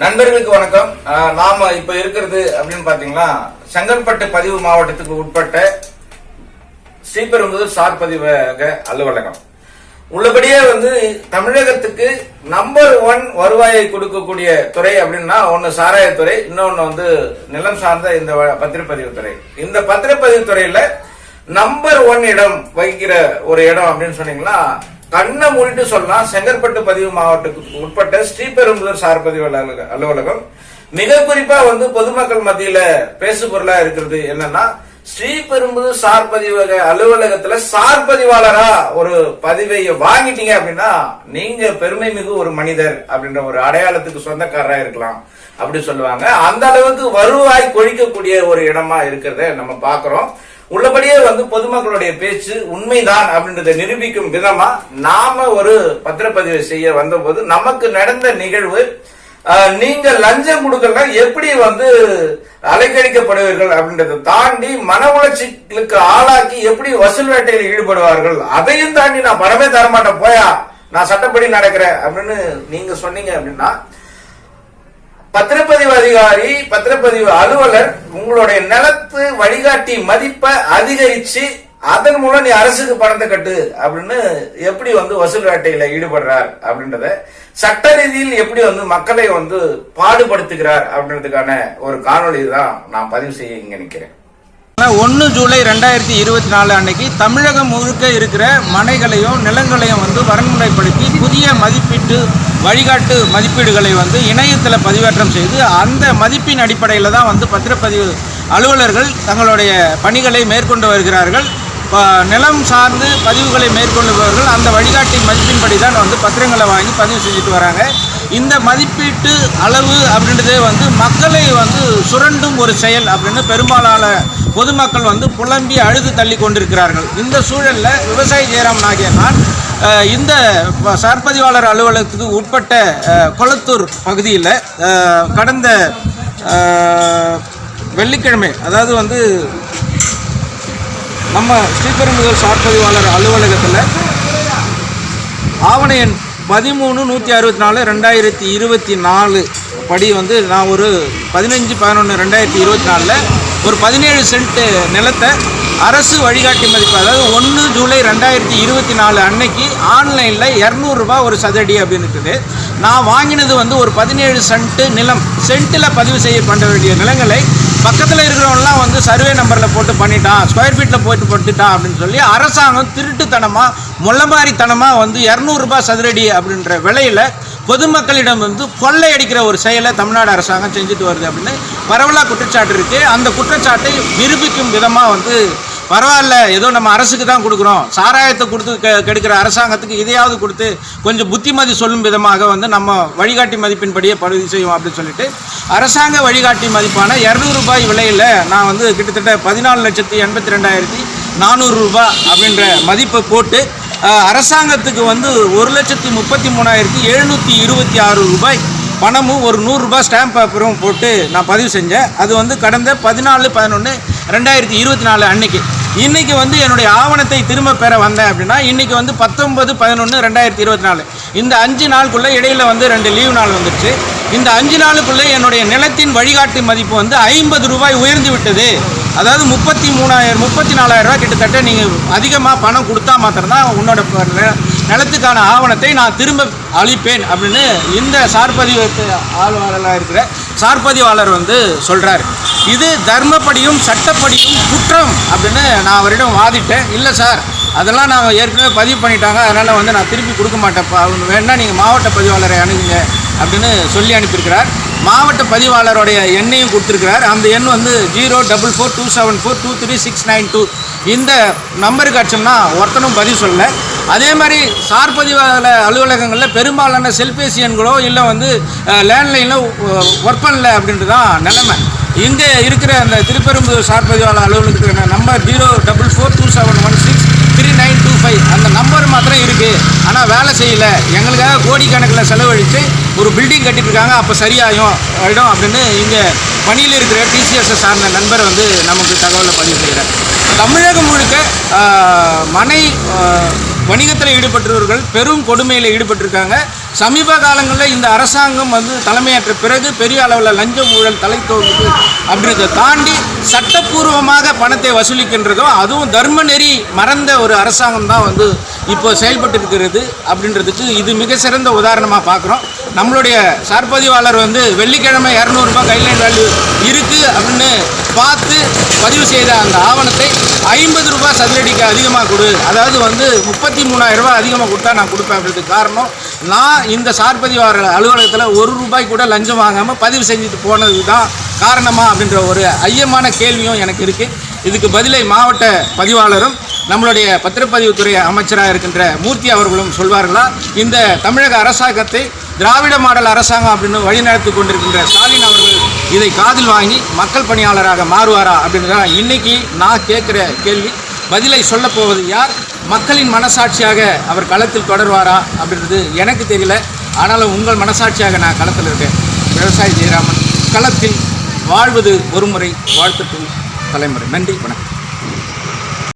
நண்பர்களுக்கு வணக்கம். நாம இப்ப இருக்கிறது அப்படின்னு பாத்தீங்கன்னா செங்கல்பட்டு பதிவு மாவட்டத்துக்கு உட்பட்ட ஸ்ரீபெரும்புதூர் சார் பதிவக அலுவலகம். உள்ளபடியே தமிழகத்துக்கு நம்பர் 1 வருவாயை கொடுக்கக்கூடிய துறை அப்படின்னா ஒன்னு சாராயத்துறை, இன்னொன்னு நிலம் சார்ந்த இந்த பத்திரப்பதிவு துறை. இந்த பத்திரப்பதிவு துறையில நம்பர் 1 இடம் வகிக்கிற ஒரு இடம் அப்படின்னு சொன்னீங்கன்னா கண்ணை மூடிட்டு சொல்லலாம். செங்கல்பட்டு பதிவு மாவட்டத்துக்கு உட்பட்ட ஸ்ரீபெரும்புதூர் சார் பதிவு அலுவலகம் மிக குறிப்பா பொதுமக்கள் மத்தியில பேசு பொருளா இருக்கிறது என்னன்னா, ஸ்ரீபெரும்புதூர் சார் பதிவு அலுவலகத்துல சார் பதிவாளரா ஒரு பதிவை வாங்கிட்டீங்க அப்படின்னா நீங்க பெருமை மிகு ஒரு மனிதர் அப்படின்ற ஒரு அடையாளத்துக்கு சொந்தக்காரரா இருக்கலாம் அப்படி சொல்லுவாங்க. அந்த அளவுக்கு வருவாய் கொழிக்கக்கூடிய ஒரு இடமா இருக்கிறத நம்ம பாக்குறோம். உள்ளபடியே பொதுமக்களுடைய பேச்சு உண்மைதான் அப்படின்றத நிரூபிக்கும் விதமா நாம ஒரு பத்திரப்பதிவை செய்ய வந்தபோது நமக்கு நடந்த நிகழ்வு, நீங்க லஞ்சம் கொடுக்கல எப்படி அலைக்கழிக்கப்படுவீர்கள் அப்படின்றத தாண்டி மன உளைச்சலுக்கு ஆளாக்கி எப்படி வசூல் வேட்டையில் ஈடுபடுவார்கள், அதையும் தாண்டி நான் பணமே தரமாட்டேன் போயா நான் சட்டப்படி நடக்கிறேன் அப்படின்னு நீங்க சொன்னீங்க அப்படின்னா பத்திரப்பதிவு அதிகாரி, பத்திரப்பதிவு அலுவலர் உங்களுடைய நிலத்து வழிகாட்டி மதிப்பை அதிகரிச்சு அதன் மூலம் நீ அரசுக்கு பணத்தை கட்டு அப்படின்னு எப்படி வசூல் வேட்டையில ஈடுபடுறார் அப்படின்றத சட்ட ரீதியில் எப்படி மக்களை பாடுபடுத்துகிறார் அப்படின்றதுக்கான ஒரு காணொலி தான் நான் பதிவு செய்ய இங்க நிக்கிறேன். 1 ஜூலை 2024 அன்னைக்கு தமிழகம் முழுக்க இருக்கிற மனைகளையும் நிலங்களையும் வரன்முறைப்படுத்தி புதிய மதிப்பீட்டு வழிகாட்டு மதிப்பீடுகளை இணையத்தில் பதிவேற்றம் செய்து அந்த மதிப்பின் அடிப்படையில் தான் பத்திரப்பதிவு அலுவலர்கள் தங்களுடைய பணிகளை மேற்கொண்டு வருகிறார்கள். நிலம் சார்ந்து பதிவுகளை மேற்கொள்ளுபவர்கள் அந்த வழிகாட்டி மதிப்பின்படி தான் பத்திரங்களை வாங்கி பதிவு செஞ்சுட்டு வராங்க. இந்த மதிப்பீட்டு அளவு அப்படின்றதே மக்களை சுரண்டும் ஒரு செயல் அப்படின்னு பெரும்பாலான பொதுமக்கள் புலம்பி அழுது தள்ளி கொண்டிருக்கிறார்கள். இந்த சூழலில் விவசாயி ஜெயராமன் ஆகிய நான் இந்த சார்பதிவாளர் அலுவலகத்துக்கு உட்பட்ட கொளத்தூர் பகுதியில் கடந்த வெள்ளிக்கிழமை, அதாவது நம்ம ஸ்ரீபெரும்புதூர் சார்பதிவாளர் அலுவலகத்தில் ஆவண எண் 13/164/2024 படி நான் ஒரு 15/11/2024 ஒரு 17 சென்ட் நிலத்தை அரசு வழிகாட்டி மதிப்பு, அதாவது 1 ஜூலை 2024 அன்னைக்கு ஆன்லைனில் 200 ரூபாய் ஒரு சதுரடி அப்படின்னு இருக்குது. நான் வாங்கினது ஒரு 17 சென்ட் நிலம். சென்ட்டில் பதிவு செய்யப்பட வேண்டிய நிலங்களை பக்கத்தில் இருக்கிறவங்களாம் சர்வே நம்பரில் போட்டு பண்ணிட்டான், ஸ்கொயர் ஃபீட்டில் போட்டுட்டான் அப்படின்னு சொல்லி அரசாங்கம் திருட்டுத்தனமாக முள்ளமாரித்தனமாக 200 ரூபாய் சதுரடி அப்படின்ற விலையில் பொதுமக்களிடம் கொள்ளையடிக்கிற ஒரு செயலை தமிழ்நாடு அரசாங்கம் செஞ்சுட்டு வருது அப்படின்னு பரவலாக குற்றச்சாட்டு இருக்குது. அந்த குற்றச்சாட்டை நிரூபிக்கும் விதமாக பரவாயில்ல, ஏதோ நம்ம அரசுக்கு தான் கொடுக்குறோம், சாராயத்தை கொடுத்து கெடுக்கிற அரசாங்கத்துக்கு இதையாவது கொடுத்து கொஞ்சம் புத்திமதி சொல்லும் விதமாக நம்ம வழிகாட்டி மதிப்பின்படியே பதிவு செய்வோம் அப்படின்னு சொல்லிட்டு அரசாங்க வழிகாட்டி மதிப்பான 200 ரூபாய் விலையில் நான் கிட்டத்தட்ட 14,82,400 ரூபாய் அப்படின்ற மதிப்பை போட்டு அரசாங்கத்துக்கு 1,33,726 ரூபாய் பணமும் ஒரு 100 ரூபாய் ஸ்டாம்ப் பேப்பரும் போட்டு நான் பதிவு செஞ்சேன். அது கடந்த 14/11/2024 அன்னைக்கு. இன்றைக்கி என்னுடைய ஆவணத்தை திரும்ப பெற வந்தேன் அப்படின்னா இன்றைக்கி 19/11/2024 இந்த 5 நாளுக்குள்ளே இடையில் 2 லீவ் நாள் வந்துடுச்சு. இந்த 5 நாளுக்குள்ளே என்னுடைய நிலத்தின் வழிகாட்டி மதிப்பு 50 ரூபாய் உயர்ந்து விட்டது. அதாவது 34,000 ரூபாய் கிட்டத்தட்ட நீங்கள் அதிகமாக பணம் கொடுத்தா மாத்திரம்தான் உன்னோட நிலத்துக்கான ஆவணத்தை நான் திரும்ப அளிப்பேன் அப்படின்னு இந்த சார்பதிவு ஆளுநராக இருக்கிற சார்பதிவாளர் சொல்கிறார். இது தர்மப்படியும் சட்டப்படியும் குற்றம் அப்படின்னு நான் அவரிடம் வாதிட்டேன். இல்லை சார், அதெல்லாம் நாங்கள் ஏற்கனவே பதிவு பண்ணிட்டாங்க, அதனால் நான் திருப்பி கொடுக்க மாட்டேன்ப்பா, வேணால் நீங்கள் மாவட்ட பதிவாளரை அணுகுங்க அப்படின்னு சொல்லி அனுப்பியிருக்கிறார். மாவட்ட பதிவாளருடைய எண்ணையும் கொடுத்துருக்கிறார். அந்த எண் 04427423692. இந்த நம்பருக்கு அடிச்சோம்னா ஒருத்தனும் பதிவு சொல்லலை. அதே மாதிரி சார் பதிவாளர் அலுவலகங்களில் பெரும்பாலான செல்பேசி எண்களோ இல்லை லேண்ட்லைனில் ஒர்க் பண்ணல அப்படின்றது தான் நிலைமை. இங்கே இருக்கிற அந்த திருப்பெரும்புதூர் சார் பதிவாளர் அலுவலகத்துக்கு நம்பர் 04427163925 அந்த நம்பர் மாத்திரம் இருக்குது, ஆனால் வேலை செய்யலை. எங்களுக்காக கோடிக்கணக்கில் செலவழித்து ஒரு பில்டிங் கட்டிட்டுருக்காங்க, அப்போ சரியாகும் ஆகிடும் அப்படின்னு இங்கே பணியில் இருக்கிற டிசிஎஸ்ஐ சார்ந்த நண்பர் நமக்கு தகவலை பதிவு செய்கிறார். தமிழகம் முழுக்க மனை வணிகத்தில் ஈடுபட்டவர்கள் பெரும் கொடுமையில் ஈடுபட்டிருக்காங்க. சமீப காலங்களில் இந்த அரசாங்கம் வந்து தலைமையேற்ற பிறகு பெரிய அளவில் லஞ்சம் ஊழல் தலை தோங்குது அப்படின்றத தாண்டி சட்டப்பூர்வமாக பணத்தை வசூலிக்கின்றதும் அதுவும் தர்ம நெறி மறந்த ஒரு அரசாங்கம் தான் வந்து இப்போ செயல்பட்டு இருக்கிறது அப்படின்றதுக்கு இது மிக சிறந்த உதாரணமாக பார்க்குறோம். நம்மளுடைய சார்பதிவாளர் வந்து வெள்ளிக்கிழமை 200 ரூபாய் கைட்லைன் வேல்யூ இருக்குது அப்படின்னு பார்த்து பதிவு செய்த அந்த ஆவணத்தை 50 ரூபாய் சதுரடிக்கு அதிகமாக கொடு, அதாவது வந்து 33,000 ரூபாய் அதிகமாக கொடுத்தா நான் கொடுப்பேன் அப்படின்றதுக்கு காரணம் நான் இந்த சார்பதிவாளர் அலுவலகத்தில் 1 ரூபாய் கூட லஞ்சம் வாங்காமல் பதிவு செஞ்சுட்டு போனது தான் காரணமா அப்படின்ற ஒரு ஐயமான கேள்வியும் எனக்கு இருக்குது. இதுக்கு பதிலை மாவட்ட பதிவாளரும் நம்மளுடைய பத்திரப்பதிவுத்துறை அமைச்சராக இருக்கின்ற மூர்த்தி அவர்களும் சொல்வார்களா? இந்த தமிழக அரசாங்கத்தை திராவிட மாடல் அரசாங்கம் அப்படின்னு வழிநடத்தி கொண்டிருக்கின்ற ஸ்டாலின் அவர்கள் இதை காதில் வாங்கி மக்கள் பணியாளராக மாறுவாரா அப்படின்னு தான் இன்னைக்கு நான் கேட்குற கேள்வி. பதிலை சொல்லப்போவது யார்? மக்களின் மனசாட்சியாக அவர் களத்தில் தொடர்வாரா அப்படின்றது எனக்கு தெரியல. ஆனாலும் உங்கள் மனசாட்சியாக நான் களத்தில் இருக்கேன். விவசாயி ஜெயராமன், களத்தில் வாழ்வது ஒருமுறை, வாழ்த்துட்டும் தலைமுறை. நன்றி, வணக்கம்.